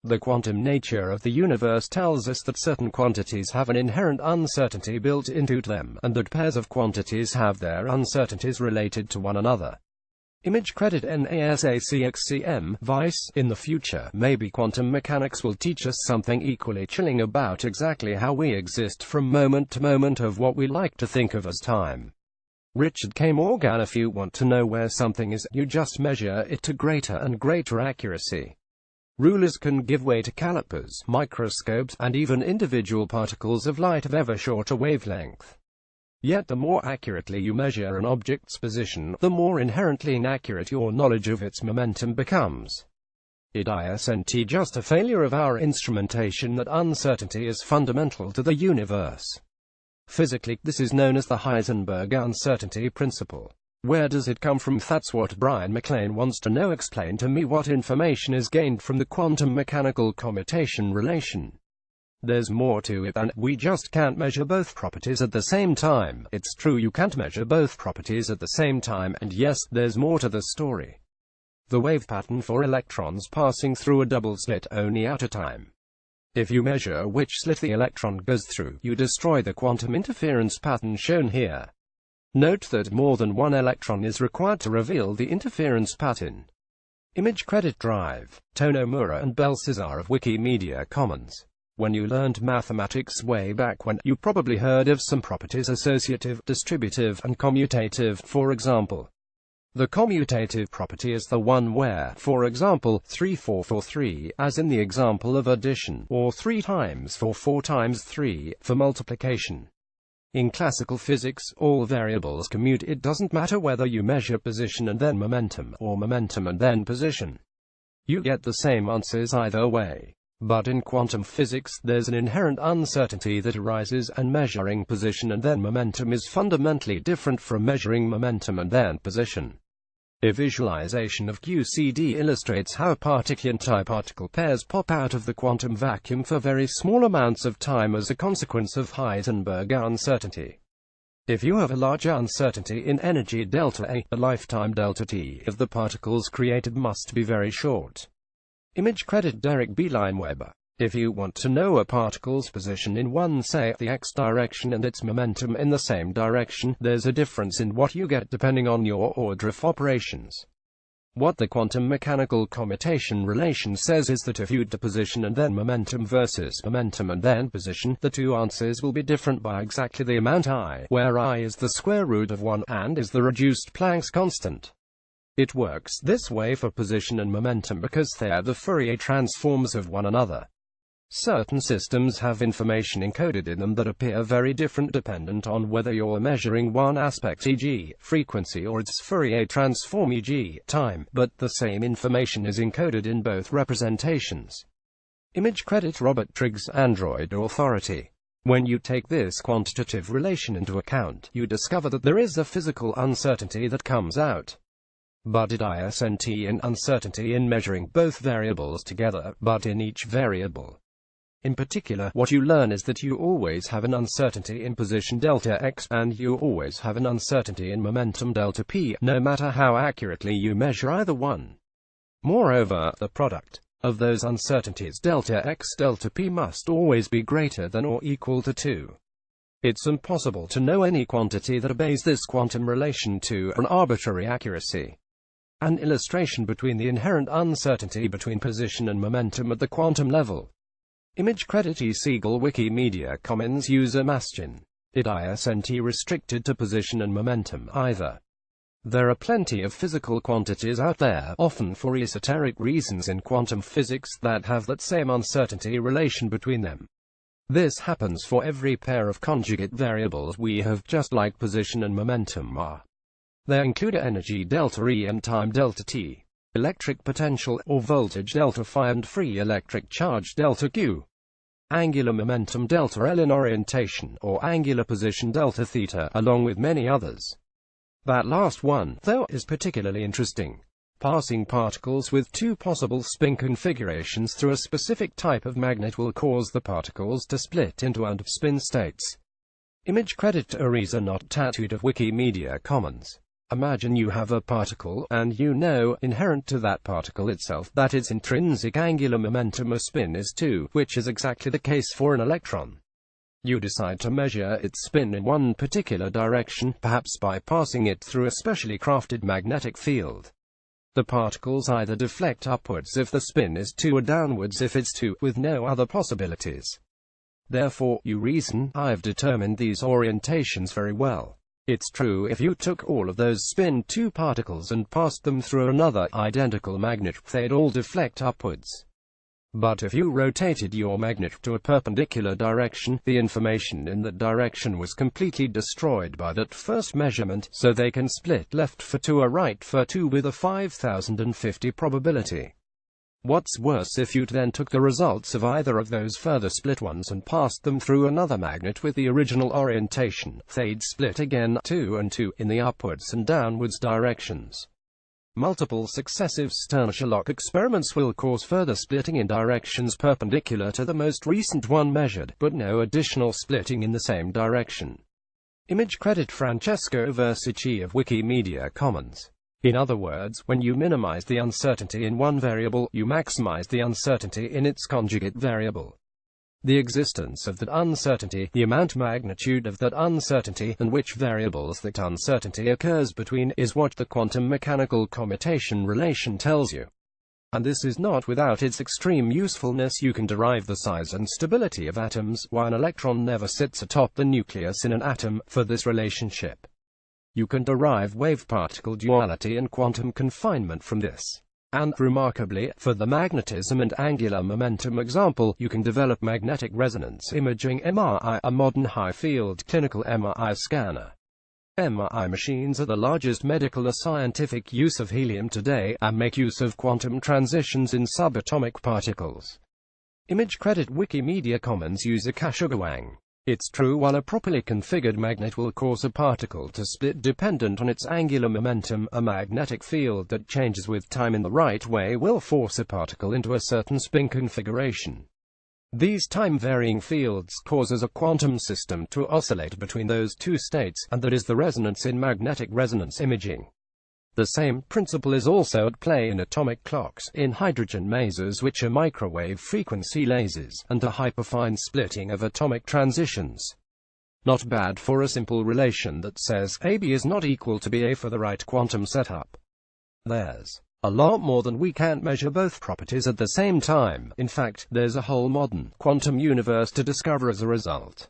The quantum nature of the universe tells us that certain quantities have an inherent uncertainty built into them, and that pairs of quantities have their uncertainties related to one another. Image credit NASACXCM Vice. In the future, maybe quantum mechanics will teach us something equally chilling about exactly how we exist from moment to moment of what we like to think of as time. Richard K. Morgan. If you want to know where something is, you just measure it to greater and greater accuracy. Rulers can give way to calipers, microscopes, and even individual particles of light of ever shorter wavelength. Yet the more accurately you measure an object's position, the more inherently inaccurate your knowledge of its momentum becomes. It isn't just a failure of our instrumentation that uncertainty is fundamental to the universe. Physically, this is known as the Heisenberg uncertainty principle. Where does it come from? That's what Brian McLean wants to know. Explain to me what information is gained from the quantum mechanical commutation relation. There's more to it than we just can't measure both properties at the same time. It's true you can't measure both properties at the same time, and yes, there's more to the story. The wave pattern for electrons passing through a double slit only at a time. If you measure which slit the electron goes through, you destroy the quantum interference pattern shown here. Note that more than one electron is required to reveal the interference pattern. Image credit Drive. Tonomura and Belsazar of Wikimedia Commons. When you learned mathematics way back when, you probably heard of some properties: associative, distributive, and commutative, for example. The commutative property is the one where, for example, 3 4 4 3, as in the example of addition, or 3 times 4 4 times 3, for multiplication. In classical physics, all variables commute. It doesn't matter whether you measure position and then momentum, or momentum and then position. You get the same answers either way. But in quantum physics, there's an inherent uncertainty that arises, and measuring position and then momentum is fundamentally different from measuring momentum and then position. A visualization of QCD illustrates how particle-antiparticle pairs pop out of the quantum vacuum for very small amounts of time as a consequence of Heisenberg uncertainty. If you have a large uncertainty in energy delta A, the lifetime delta T of the particles created must be very short. Image credit Derek B. Lineweber. If you want to know a particle's position in one, say, the x direction, and its momentum in the same direction, there's a difference in what you get depending on your order of operations. What the quantum mechanical commutation relation says is that if you do position and then momentum versus momentum and then position, the two answers will be different by exactly the amount I, where I is the square root of 1, and is the reduced Planck's constant. It works this way for position and momentum because they are the Fourier transforms of one another. Certain systems have information encoded in them that appear very different dependent on whether you're measuring one aspect, e.g., frequency, or its Fourier transform, e.g., time, but the same information is encoded in both representations. Image credit Robert Triggs, Android Authority. When you take this quantitative relation into account, you discover that there is a physical uncertainty that comes out. But it isn't an uncertainty in measuring both variables together, but in each variable. In particular, what you learn is that you always have an uncertainty in position delta x, and you always have an uncertainty in momentum delta p, no matter how accurately you measure either one. Moreover, the product of those uncertainties delta x delta p must always be greater than or equal to 2. It's impossible to know any quantity that obeys this quantum relation to an arbitrary accuracy. An illustration between the inherent uncertainty between position and momentum at the quantum level. Image credit E. Siegel, Wikimedia Commons user Mastin. It isn't restricted to position and momentum either. There are plenty of physical quantities out there, often for esoteric reasons in quantum physics, that have that same uncertainty relation between them. This happens for every pair of conjugate variables we have, just like position and momentum are. They include energy delta E and time delta T. Electric potential, or voltage delta phi, and free electric charge delta Q. Angular momentum delta L, and orientation, or angular position delta theta, along with many others. That last one, though, is particularly interesting. Passing particles with two possible spin configurations through a specific type of magnet will cause the particles to split into and-spin states. Image credit Ariza Not Tattooed of Wikimedia Commons. Imagine you have a particle, and you know, inherent to that particle itself, that its intrinsic angular momentum or spin is 2, which is exactly the case for an electron. You decide to measure its spin in one particular direction, perhaps by passing it through a specially crafted magnetic field. The particles either deflect upwards if the spin is 2 or downwards if it's 2, with no other possibilities. Therefore, you reason, I've determined these orientations very well. It's true if you took all of those spin 2 particles and passed them through another identical magnet, they'd all deflect upwards. But if you rotated your magnet to a perpendicular direction, the information in that direction was completely destroyed by that first measurement, so they can split left for 2 or right for 2 with a 5050 probability. What's worse, if you then took the results of either of those further split ones and passed them through another magnet with the original orientation, they'd split again 2 and 2 in the upwards and downwards directions. Multiple successive Stern-Sherlock experiments will cause further splitting in directions perpendicular to the most recent one measured, but no additional splitting in the same direction. Image credit Francesco Versici of Wikimedia Commons. In other words, when you minimize the uncertainty in one variable, you maximize the uncertainty in its conjugate variable. The existence of that uncertainty, the amount magnitude of that uncertainty, and which variables that uncertainty occurs between, is what the quantum mechanical commutation relation tells you. And this is not without its extreme usefulness. You can derive the size and stability of atoms, why an electron never sits atop the nucleus in an atom, for this relationship. You can derive wave-particle duality and quantum confinement from this. And, remarkably, for the magnetism and angular momentum example, you can develop magnetic resonance imaging (MRI), a modern high-field clinical MRI scanner. MRI machines are the largest medical or scientific use of helium today, and make use of quantum transitions in subatomic particles. Image credit Wikimedia Commons user Kashuga. It's true, while a properly configured magnet will cause a particle to split dependent on its angular momentum, a magnetic field that changes with time in the right way will force a particle into a certain spin configuration. These time-varying fields causes a quantum system to oscillate between those two states, and that is the resonance in magnetic resonance imaging. The same principle is also at play in atomic clocks, in hydrogen masers, which are microwave frequency lasers, and a hyperfine splitting of atomic transitions. Not bad for a simple relation that says AB is not equal to BA for the right quantum setup. There's a lot more than we can't measure both properties at the same time. In fact, there's a whole modern quantum universe to discover as a result.